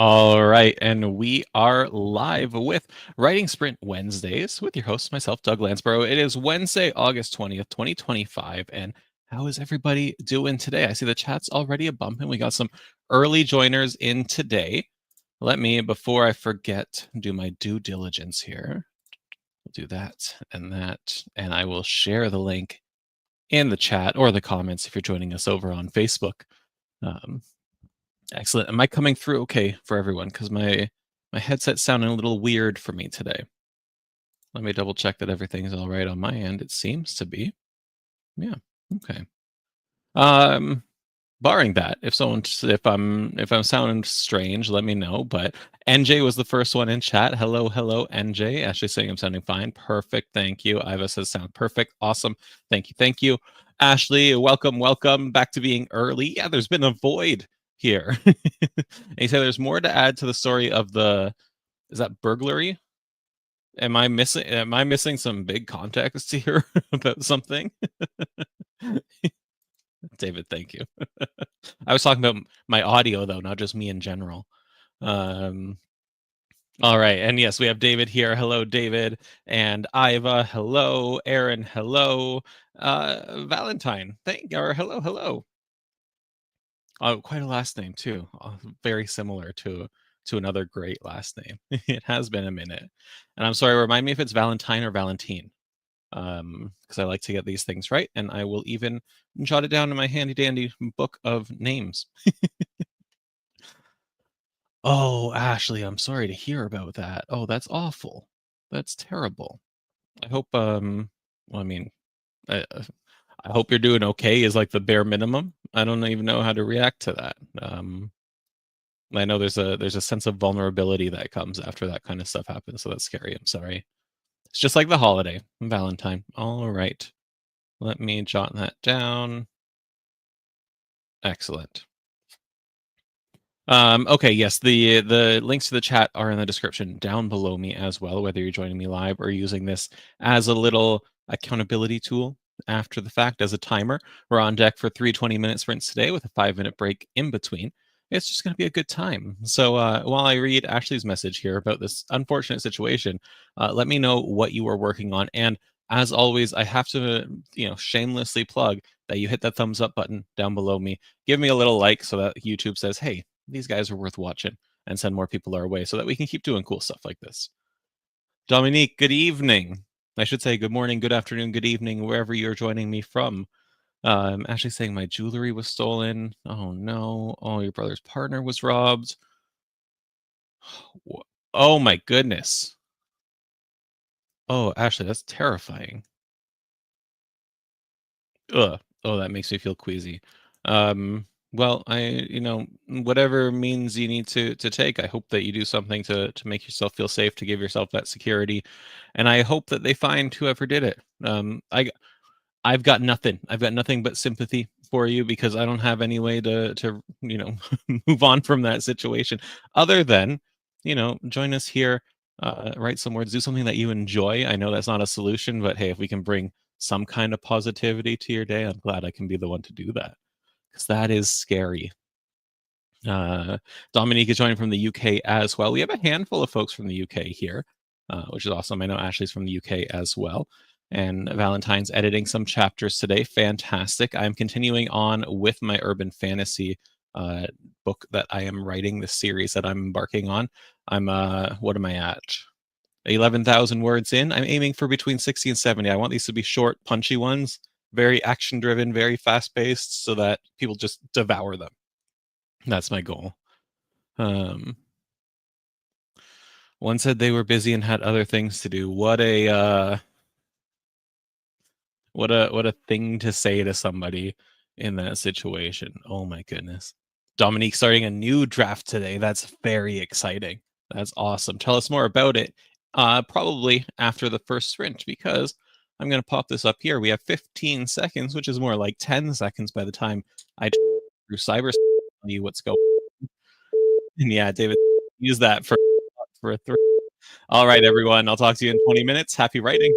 All right, and we are live with Writing Sprint Wednesdays with your host, myself, Doug Lansborough. It is Wednesday, August 20th, 2025. And how is everybody doing today? I see the chat's already a bumping. We got some early joiners in today. Let me, before I forget, do my due diligence here. We'll do that, and I will share the link in the chat or the comments if you're joining us over on Facebook. Excellent. Am I coming through okay for everyone? Because my headset's sounding a little weird for me today. Let me double check that everything's all right on my end. It seems to be. Yeah. Okay. Um, barring that, if I'm sounding strange, let me know. But NJ was the first one in chat. Hello, hello, NJ. Ashley saying I'm sounding fine. Perfect. Thank you. Iva says sound perfect. Awesome. Thank you. Thank you. Ashley, welcome back to being early. Yeah, there's been a void here. And he said there's more to add to the story of is that burglary? Am I missing some big context here about something? David, thank you. I was talking about my audio though, not just me in general. Um, all right, and yes, we have David here. Hello, David, and Iva. Hello, Aaron. Hello, Valentine. Hello. Oh, quite a last name too. Very similar to another great last name. It has been a minute, and I'm sorry. Remind me if it's Valentine or Valentine, because I like to get these things right, and I will even jot it down in my handy dandy book of names. Oh, Ashley, I'm sorry to hear about that. Oh, that's awful. That's terrible. I hope. Well, I mean, I hope you're doing okay. Is like the bare minimum. I don't even know how to react to that. I know there's a sense of vulnerability that comes after that kind of stuff happens, so that's scary. I'm sorry. It's just like the holiday, Valentine. All right. Let me jot that down. Excellent. Okay, yes, the links to the chat are in the description down below me as well, whether you're joining me live or using this as a little accountability tool after the fact as a timer. We're on deck for 3 20-minute sprints today with a 5-minute break in between. It's just going to be a good time. So while I read Ashley's message here about this unfortunate situation, let me know what you are working on. And as always, I have to, shamelessly plug that you hit that thumbs up button down below me. Give me a little like so that YouTube says, hey, these guys are worth watching, and send more people our way so that we can keep doing cool stuff like this. Dominique, good evening. I should say good morning, good afternoon, good evening, wherever you're joining me from. I'm actually saying my jewelry was stolen. Oh no. Oh, your brother's partner was robbed. Oh my goodness. Oh, Ashley, that's terrifying. Ugh. Oh, that makes me feel queasy. Well, whatever means you need to take, I hope that you do something to make yourself feel safe, to give yourself that security, and I hope that they find whoever did it. I've got nothing. I've got nothing but sympathy for you because I don't have any way to move on from that situation other than join us here, write some words, do something that you enjoy. I know that's not a solution, but hey, if we can bring some kind of positivity to your day, I'm glad I can be the one to do that because that is scary. Dominique is joining from the UK as well. We have a handful of folks from the UK here, which is awesome. I know Ashley's from the UK as well. And Valentine's editing some chapters today. Fantastic. I'm continuing on with my urban fantasy book that I am writing, the series that I'm embarking on. What am I at? 11,000 words in. I'm aiming for between 60 and 70. I want these to be short, punchy ones, very action driven, very fast paced, so that people just devour them. That's my goal. One said they were busy and had other things to do. What a thing to say to somebody in that situation. Oh my goodness. Dominique starting a new draft today. That's very exciting. That's awesome. Tell us more about it. Probably after the first sprint, because I'm going to pop this up here. We have 15 seconds, which is more like 10 seconds by the time I through cyber tell you what's going on. And yeah, David, use that for a 3. All right, everyone. I'll talk to you in 20 minutes. Happy writing.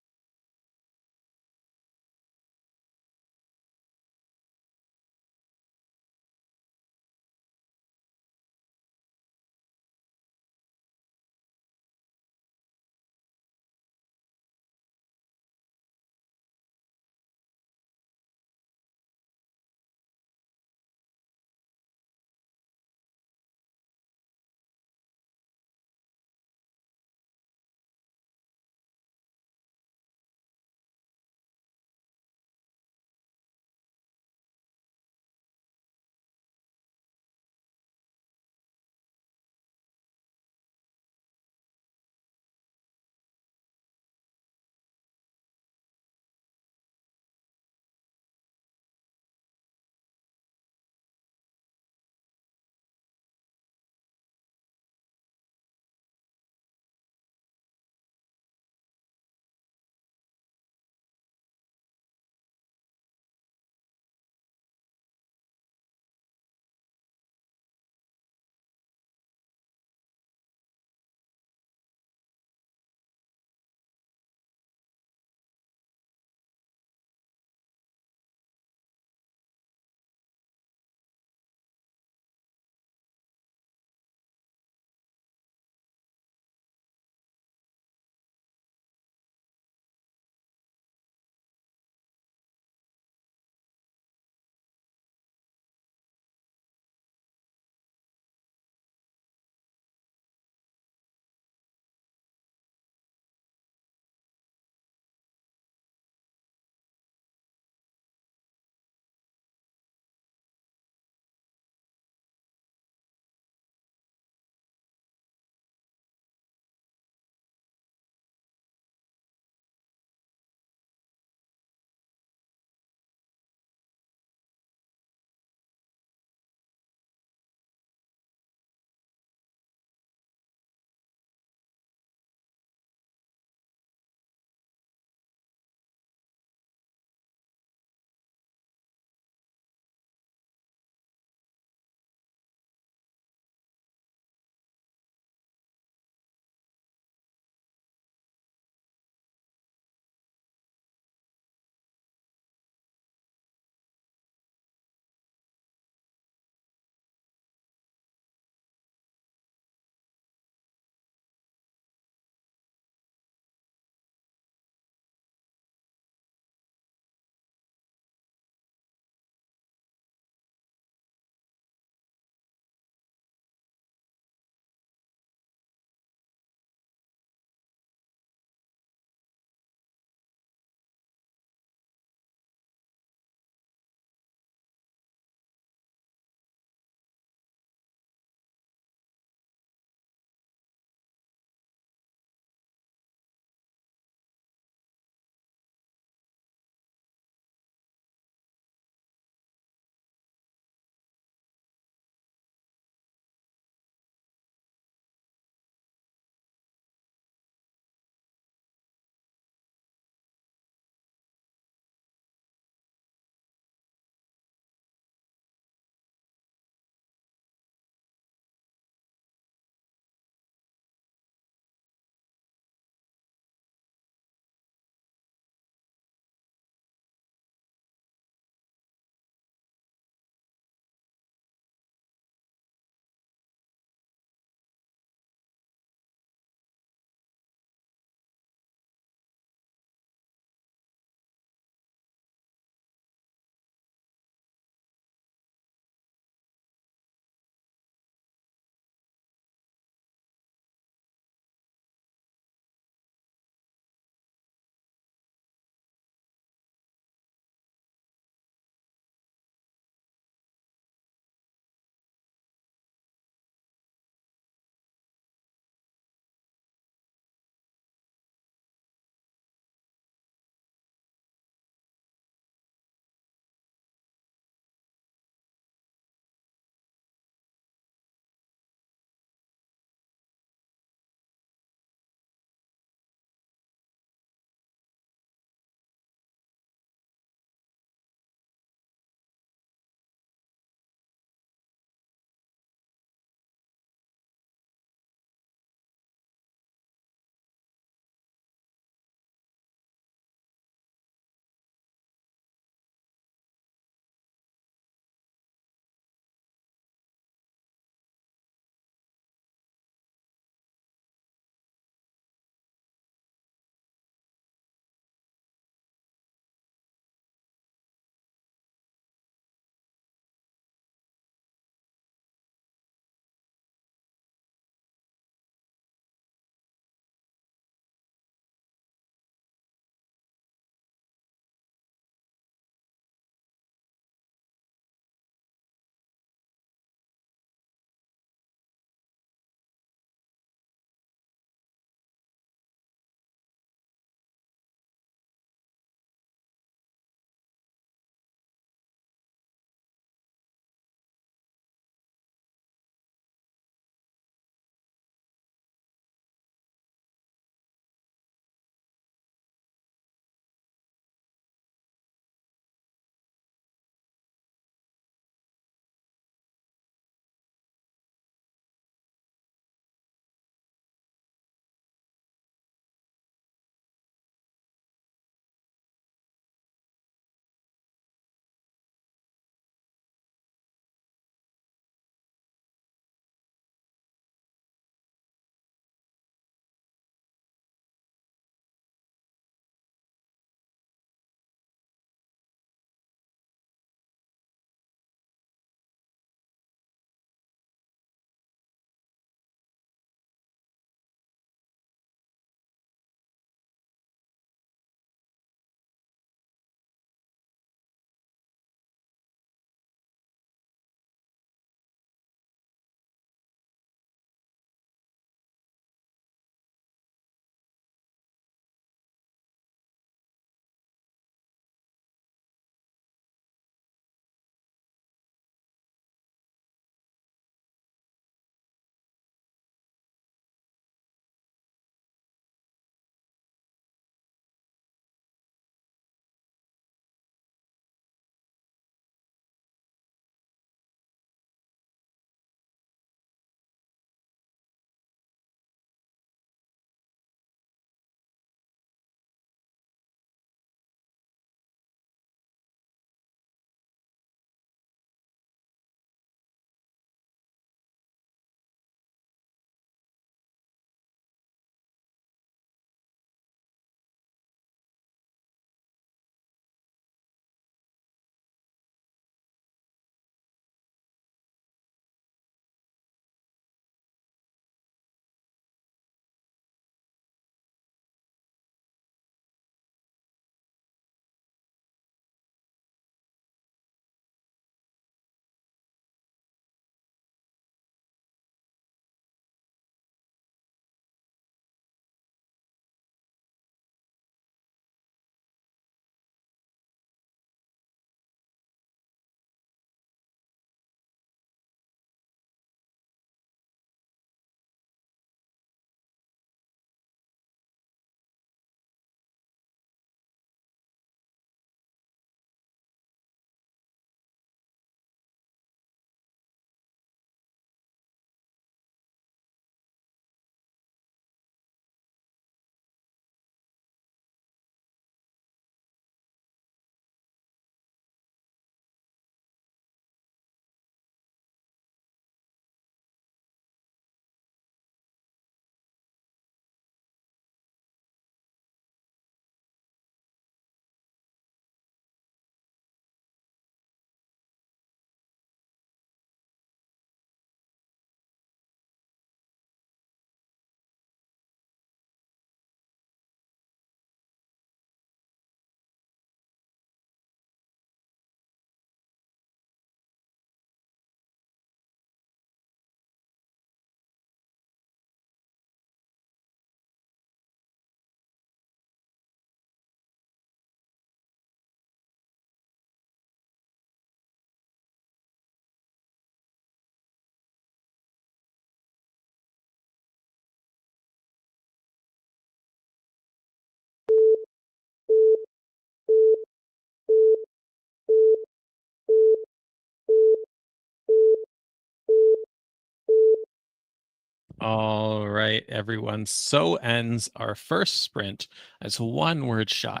All right, everyone. So ends our first sprint as one word shy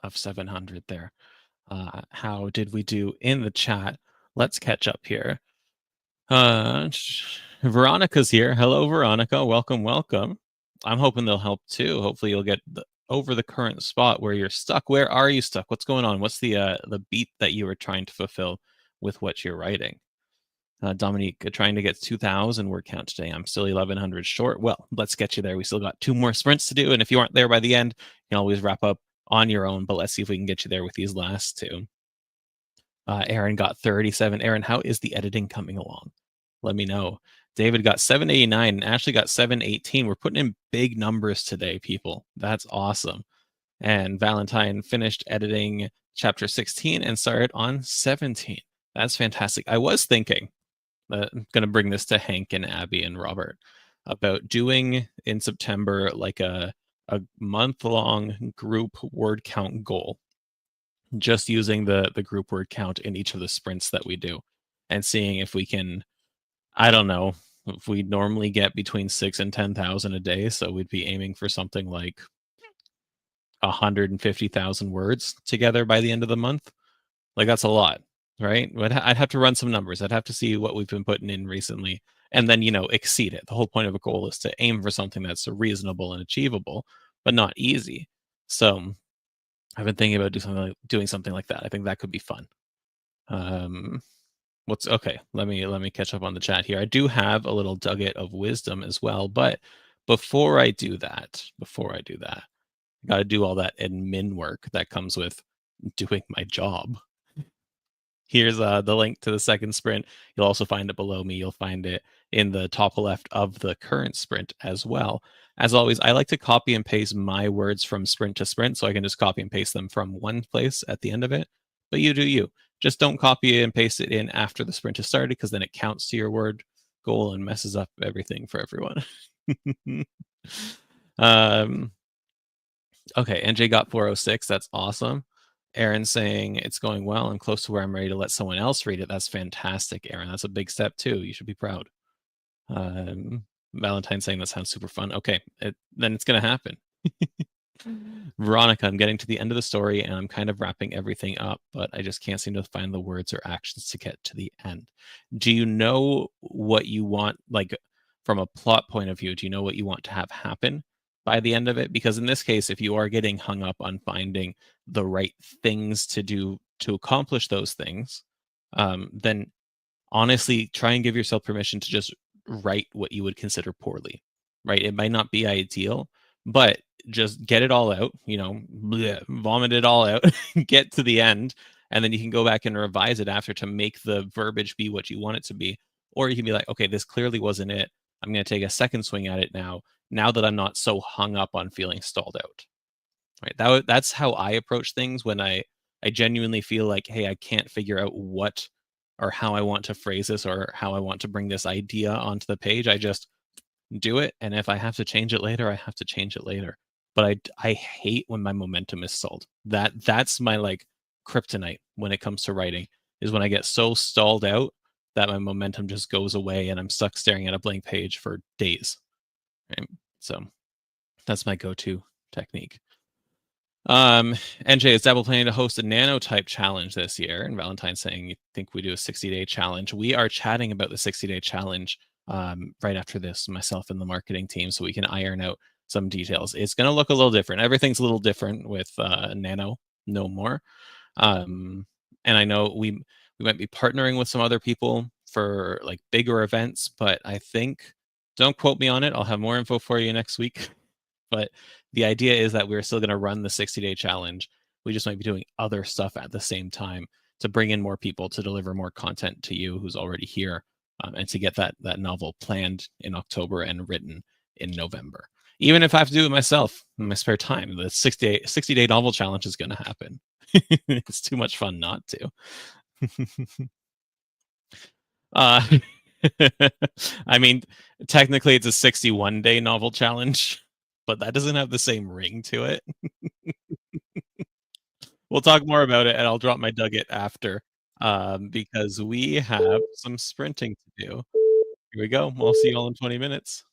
of 700 there. How did we do in the chat? Let's catch up here. Veronica's here. Hello, Veronica. Welcome, welcome. I'm hoping they'll help too. Hopefully, you'll get over the current spot where you're stuck. Where are you stuck? What's going on? What's the beat that you were trying to fulfill with what you're writing? Dominique, trying to get 2,000 word count today. I'm still 1,100 short. Well, let's get you there. We still got 2 more sprints to do, and if you aren't there by the end, you can always wrap up on your own. But let's see if we can get you there with these last 2. Aaron got 37. Aaron, how is the editing coming along? Let me know. David got 789 and Ashley got 718. We're putting in big numbers today, people. That's awesome. And Valentine finished editing chapter 16 and started on 17. That's fantastic. I was thinking, I'm going to bring this to Hank and Abby and Robert, about doing in September like a month-long group word count goal, just using the group word count in each of the sprints that we do, and seeing if we can, I don't know, if we normally get between 6 and 10,000 a day, so we'd be aiming for something like 150,000 words together by the end of the month. Like, that's a lot, right? But I'd have to run some numbers. I'd have to see what we've been putting in recently, and then, exceed it. The whole point of a goal is to aim for something that's reasonable and achievable, but not easy. So I've been thinking about doing something like that. I think that could be fun. What's okay? Let me catch up on the chat here. I do have a little nugget of wisdom as well, but before I do that, I got to do all that admin work that comes with doing my job. Here's the link to the second sprint. You'll also find it below me. You'll find it in the top left of the current sprint as well. As always, I like to copy and paste my words from sprint to sprint, so I can just copy and paste them from one place at the end of it. But you do you. Just don't copy and paste it in after the sprint has started, because then it counts to your word goal and messes up everything for everyone. Okay, NJ got 406. That's awesome. Aaron saying it's going well. I'm close to where I'm ready to let someone else read it. That's fantastic, Aaron. That's a big step too. You should be proud. Valentine saying that sounds super fun. Okay, then it's gonna happen. Veronica, I'm getting to the end of the story and I'm kind of wrapping everything up, but I just can't seem to find the words or actions to get to the end. Do you know what you want, like from a plot point of view? Do you know what you want to have happen by the end of it? Because in this case, if you are getting hung up on finding the right things to do to accomplish those things, then honestly, try and give yourself permission to just write what you would consider poorly, right? It might not be ideal, but just get it all out, vomit it all out, get to the end, and then you can go back and revise it after to make the verbiage be what you want it to be. Or you can be like, okay, this clearly wasn't it. I'm going to take a second swing at it now that I'm not so hung up on feeling stalled out. Right? That's how I approach things when I genuinely feel like, hey, I can't figure out what or how I want to phrase this or how I want to bring this idea onto the page. I just do it, and if I have to change it later, I have to change it later. But I hate when my momentum is stalled. That's my like kryptonite when it comes to writing, is when I get so stalled out that my momentum just goes away and I'm stuck staring at a blank page for days. Right? So that's my go-to technique. NJ, is Dabble planning to host a nano type challenge this year? And Valentine's saying you think we do a 60-day challenge. We are chatting about the 60-day challenge right after this, myself and the marketing team, so we can iron out some details. It's going to look a little different. Everything's a little different with nano no more. And I know we might be partnering with some other people for like bigger events, but I think, don't quote me on it, I'll have more info for you next week. But the idea is that we're still going to run the 60-day challenge. We just might be doing other stuff at the same time to bring in more people, to deliver more content to you who's already here, and to get that novel planned in October and written in November. Even if I have to do it myself in my spare time, the 60-day novel challenge is going to happen. It's too much fun not to. I mean, technically it's a 61-day novel challenge, but that doesn't have the same ring to it. We'll talk more about it, and I'll drop my nugget after, because we have some sprinting to do. Here we go. We'll see you all in 20 minutes.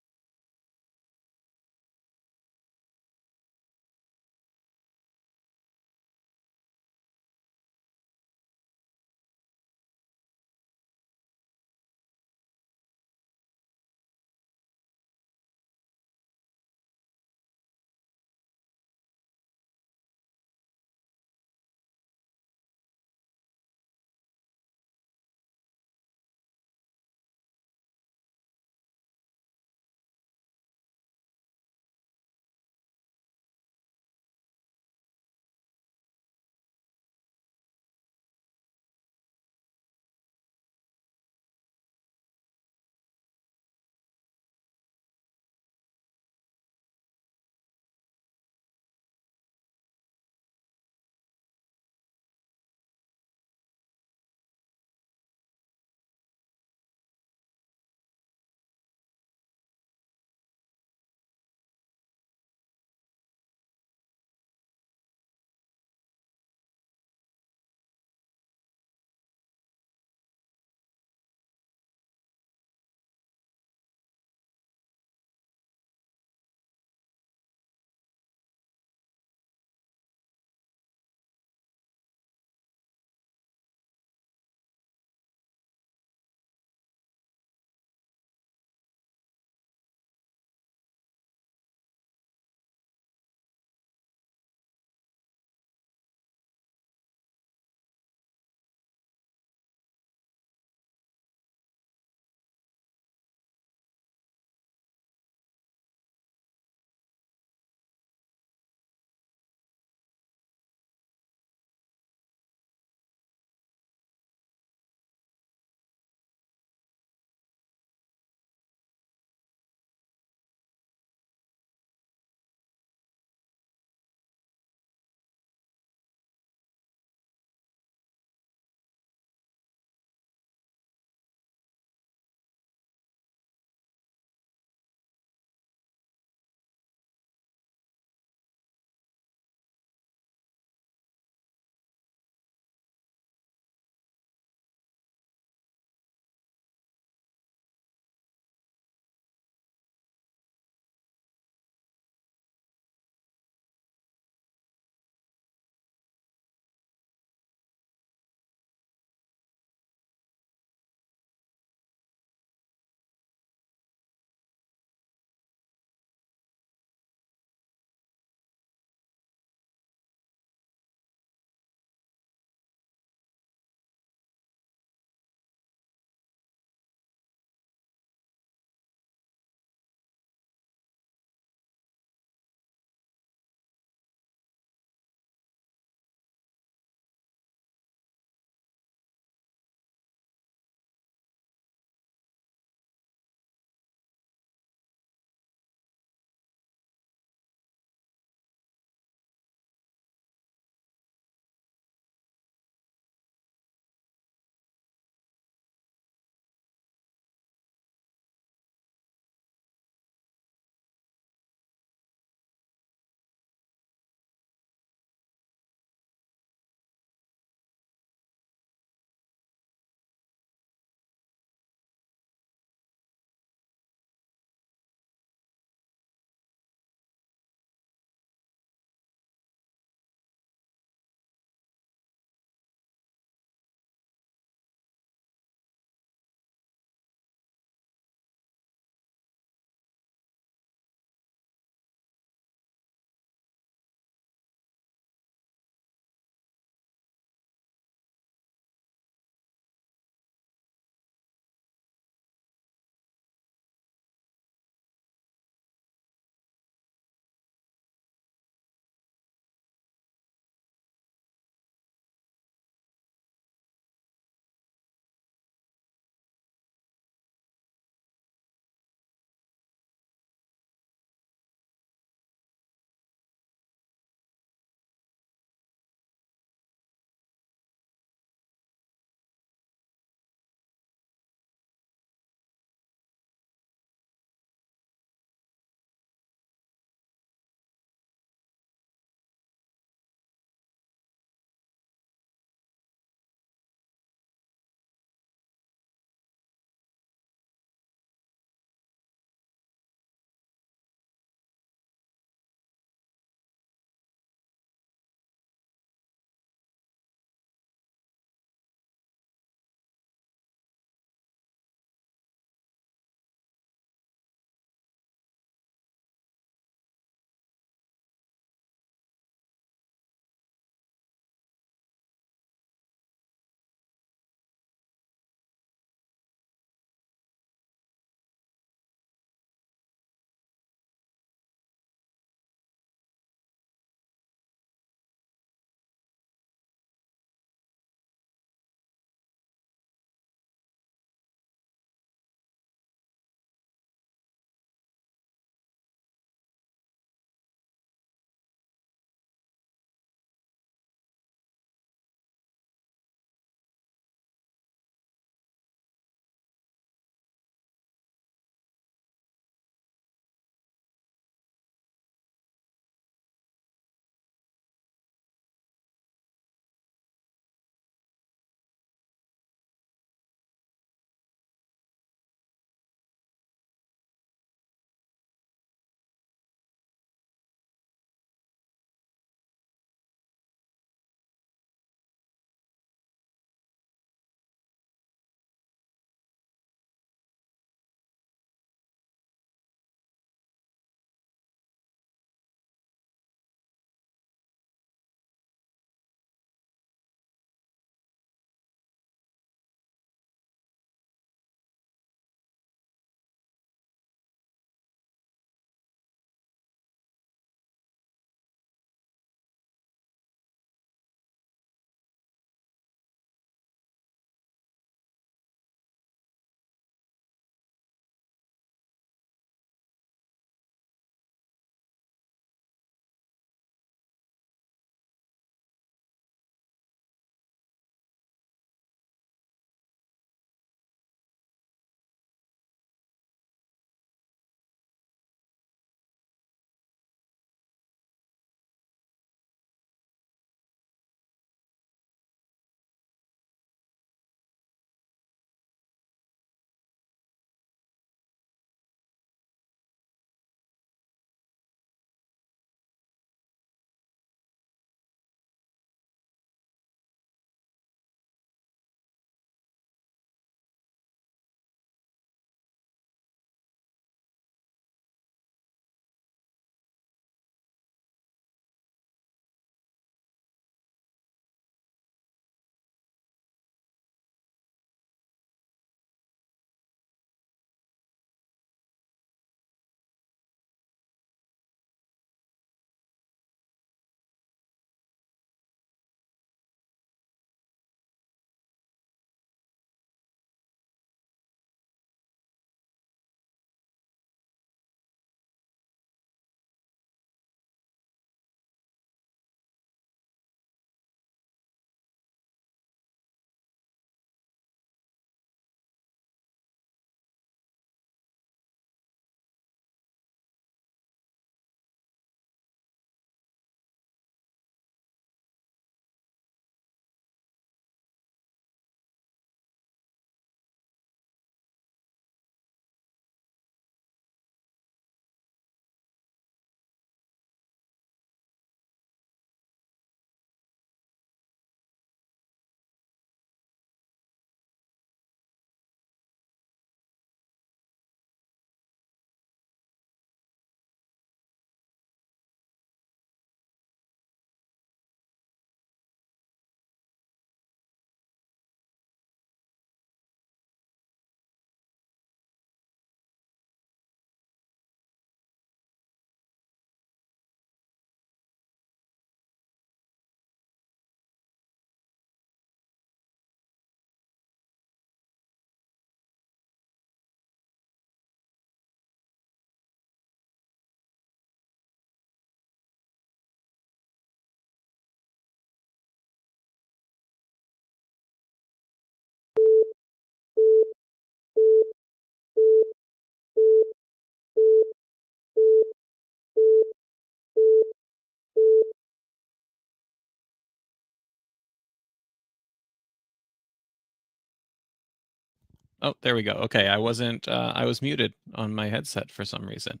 Oh, there we go. Okay, I wasn't. I was muted on my headset for some reason.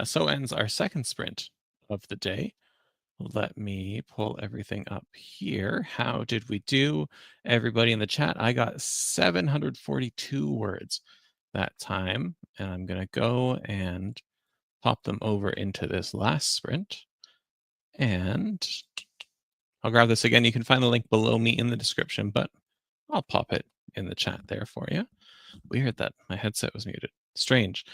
So ends our second sprint of the day. Let me pull everything up here. How did we do? Everybody in the chat, I got 742 words that time. And I'm going to go and pop them over into this last sprint. And I'll grab this again. You can find the link below me in the description, but I'll pop it in the chat there for you. Weird that my headset was muted. Strange.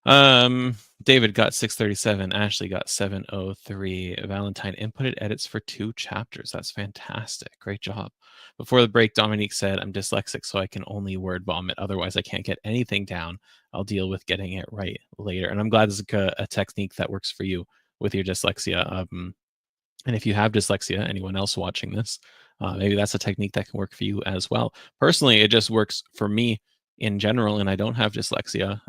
Um, David got 637. Ashley got 703. Valentine inputted edits for 2 chapters. That's fantastic. Great job. Before the break, Dominique said, I'm dyslexic, so I can only word vomit. Otherwise, I can't get anything down. I'll deal with getting it right later. And I'm glad this is a technique that works for you with your dyslexia. And if you have dyslexia, anyone else watching this, maybe that's a technique that can work for you as well. Personally, it just works for me in general, and I don't have dyslexia.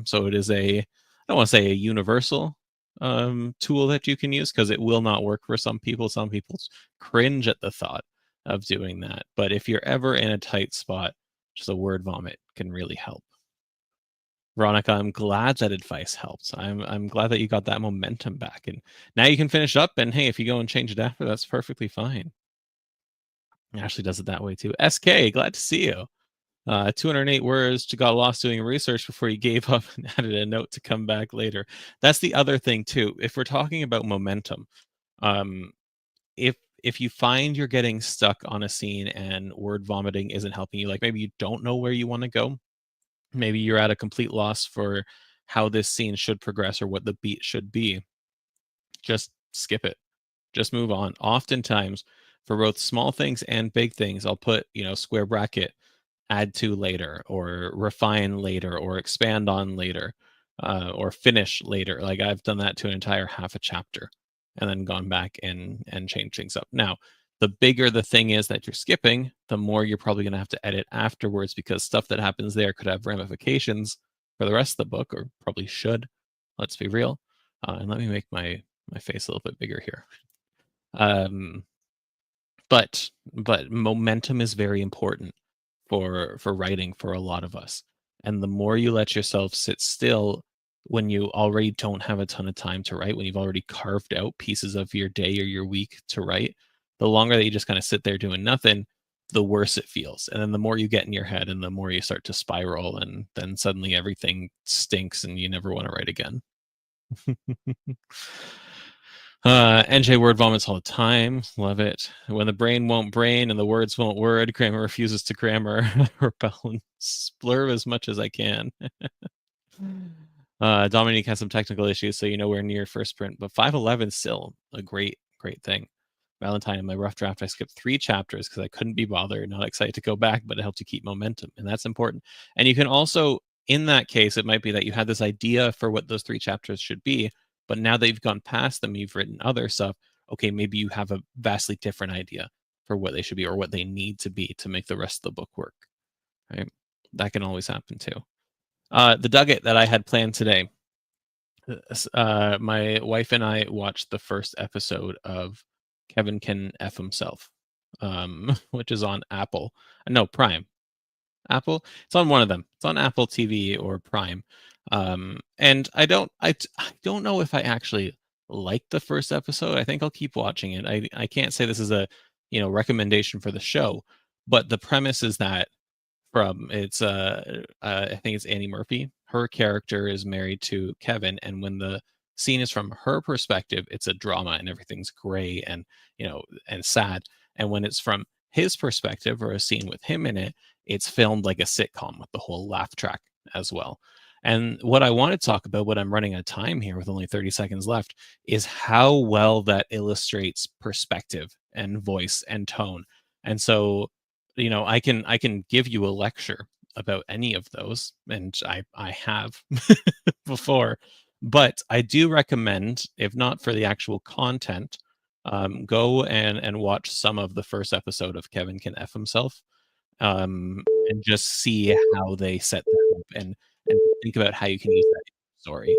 So it is I don't want to say a universal tool that you can use because it will not work for some people. Some people cringe at the thought of doing that. But if you're ever in a tight spot, just a word vomit can really help. Veronica, I'm glad that advice helps. I'm glad that you got that momentum back, and now you can finish up. And hey, if you go and change it after, that's perfectly fine. Ashley does it that way too. SK, glad to see you. 208 words. You got lost doing research before you gave up and added a note to come back later. That's the other thing too. If we're talking about momentum, um, if you find you're getting stuck on a scene and word vomiting isn't helping you, like maybe you don't know where you want to go, maybe you're at a complete loss for how this scene should progress or what the beat should be, just skip it. Just move on. Oftentimes, for both small things and big things, I'll put, square bracket, add to later, or refine later, or expand on later, or finish later. Like I've done that to an entire half a chapter and then gone back and changed things up. Now, the bigger the thing is that you're skipping, the more you're probably going to have to edit afterwards because stuff that happens there could have ramifications for the rest of the book, or probably should. Let's be real. And let me make my face a little bit bigger here. Um, but momentum is very important for writing for a lot of us. And the more you let yourself sit still when you already don't have a ton of time to write, when you've already carved out pieces of your day or your week to write, the longer that you just kind of sit there doing nothing, the worse it feels. And then the more you get in your head and the more you start to spiral, and then suddenly everything stinks and you never want to write again. NJ word vomits all the time. Love it. When the brain won't brain and the words won't word, grammar refuses to grammar. Repel and splurb as much as I can. Dominique has some technical issues, so nowhere near first print, but 511 still a great thing. Valentine, in my rough draft, I skipped 3 chapters because I couldn't be bothered. Not excited to go back, but it helped you keep momentum, and that's important. And you can also, in that case, it might be that you had this idea for what those 3 chapters should be, but now that you've gone past them, you've written other stuff. Okay, maybe you have a vastly different idea for what they should be or what they need to be to make the rest of the book work. Right? That can always happen too. The Dugget that I had planned today. My wife and I watched the first episode of Kevin Can F Himself, which is on Apple. No, Prime. Apple. It's on one of them. It's on Apple TV or Prime. And I don't know if I actually like the first episode. I think I'll keep watching it. I can't say this is a recommendation for the show, but the premise is that I think it's Annie Murphy. Her character is married to Kevin, and when the scene is from her perspective, it's a drama and everything's gray and and sad. And when it's from his perspective or a scene with him in it, it's filmed like a sitcom with the whole laugh track as well. And what I want to talk about, what I'm running out of time here with only 30 seconds left, is how well that illustrates perspective and voice and tone. And so I can give you a lecture about any of those, and I have before, but I do recommend, if not for the actual content, go and watch some of the first episode of Kevin Can F Himself, and just see how they set that up, and think about how you can use that in your story.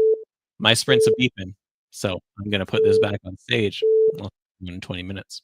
My sprint's a beeping, so I'm gonna put this back on stage. I'll see you in 20 minutes.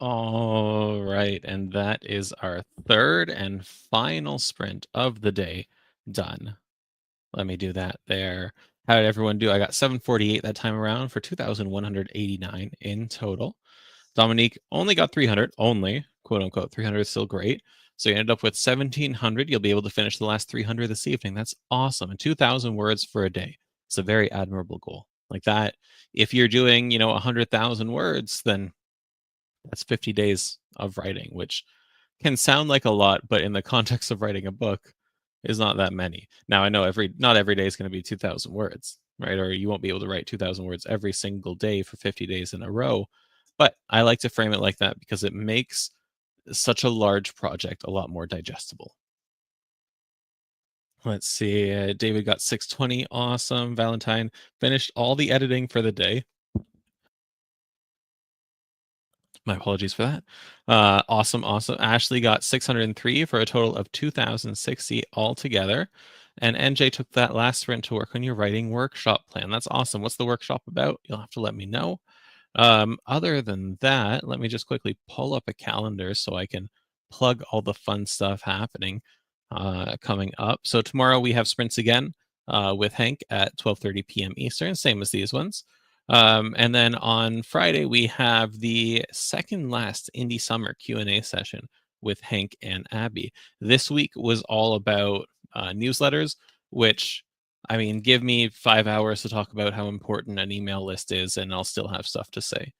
All right, and that is our third and final sprint of the day done. Let me do that there. How did everyone do? I got 748 that time around for 2,189 in total. Dominique only got 300, only, quote unquote, 300 is still great. So you ended up with 1,700. You'll be able to finish the last 300 this evening. That's awesome. And 2,000 words for a day. It's a very admirable goal. Like that, if you're doing, 100,000 words, then that's 50 days of writing, which can sound like a lot, but in the context of writing a book is not that many. Now I know not every day is going to be 2,000 words, right? Or you won't be able to write 2,000 words every single day for 50 days in a row. But I like to frame it like that because it makes such a large project a lot more digestible. Let's see. David got 620. Awesome. Valentine finished all the editing for the day. My apologies for that. Awesome, awesome. Ashley got 603 for a total of 2,060 altogether. And NJ took that last sprint to work on your writing workshop plan. That's awesome. What's the workshop about? You'll have to let me know. Other than that, let me just quickly pull up a calendar so I can plug all the fun stuff happening coming up. So tomorrow we have sprints again with Hank at 12:30 p.m. Eastern, same as these ones. And then on Friday we have the second last Indie Summer Q&A session with Hank and Abby. This week was all about newsletters, which I mean, give me 5 hours to talk about how important an email list is, and I'll still have stuff to say.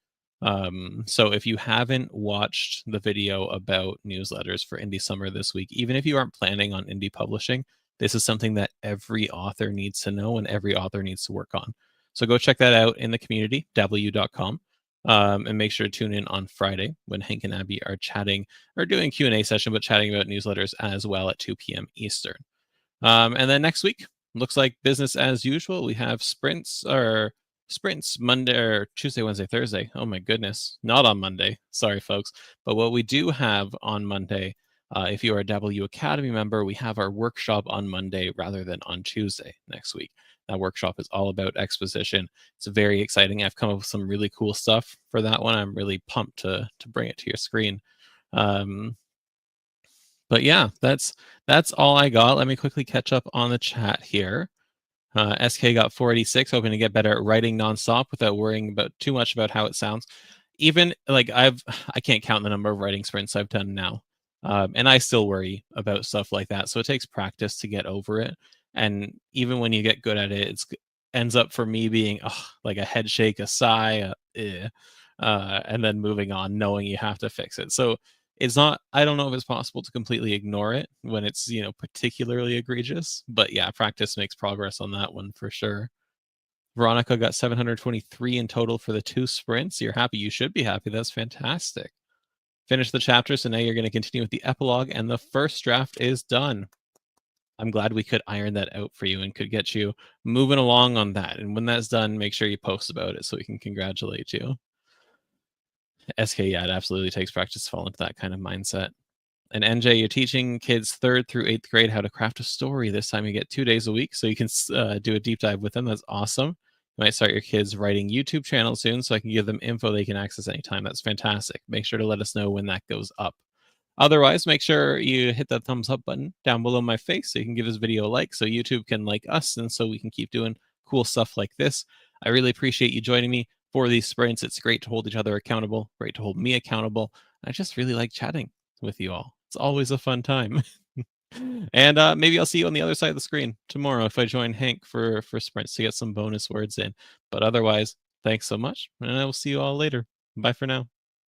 So if you haven't watched the video about newsletters for Indie Summer this week, even if you aren't planning on indie publishing, this is something that every author needs to know and every author needs to work on. So go check that out in the community, dabbleu.com, and make sure to tune in on Friday when Hank and Abby are chatting or doing Q&A session, but chatting about newsletters as well at 2 p.m. Eastern. And then next week, looks like business as usual. We have sprints Monday or Tuesday, Wednesday, Thursday. Oh my goodness, not on Monday. Sorry, folks. But what we do have on Monday, if you are a W Academy member, we have our workshop on Monday rather than on Tuesday next week. That workshop is all about exposition. It's very exciting. I've come up with some really cool stuff for that one. I'm really pumped to bring it to your screen. But yeah, that's all I got. Let me quickly catch up on the chat here. SK got 486, hoping to get better at writing nonstop without worrying about too much about how it sounds. Even like I can't count the number of writing sprints I've done now, and I still worry about stuff like that. So it takes practice to get over it. And even when you get good at it, it ends up for me being like a head shake, a sigh, and then moving on, knowing you have to fix it. So it's not, I don't know if it's possible to completely ignore it when it's, particularly egregious, but yeah, practice makes progress on that one for sure. Veronica got 723 in total for the 2 sprints. You're happy. You should be happy. That's fantastic. Finish the chapter. So now you're going to continue with the epilogue, and the first draft is done. I'm glad we could iron that out for you and could get you moving along on that. And when that's done, make sure you post about it so we can congratulate you. SK, yeah, it absolutely takes practice to fall into that kind of mindset. And NJ, you're teaching kids 3rd through 8th grade how to craft a story. This time you get 2 days a week, so you can do a deep dive with them. That's awesome. You might start your kids writing YouTube channel soon, so I can give them info they can access anytime. That's fantastic. Make sure to let us know when that goes up. Otherwise, make sure you hit that thumbs up button down below my face so you can give this video a like so YouTube can like us and so we can keep doing cool stuff like this. I really appreciate you joining me for these sprints. It's great to hold each other accountable, great to hold me accountable. I just really like chatting with you all. It's always a fun time. And maybe I'll see you on the other side of the screen tomorrow if I join Hank for sprints to get some bonus words in. But otherwise, thanks so much, and I will see you all later. Bye for now.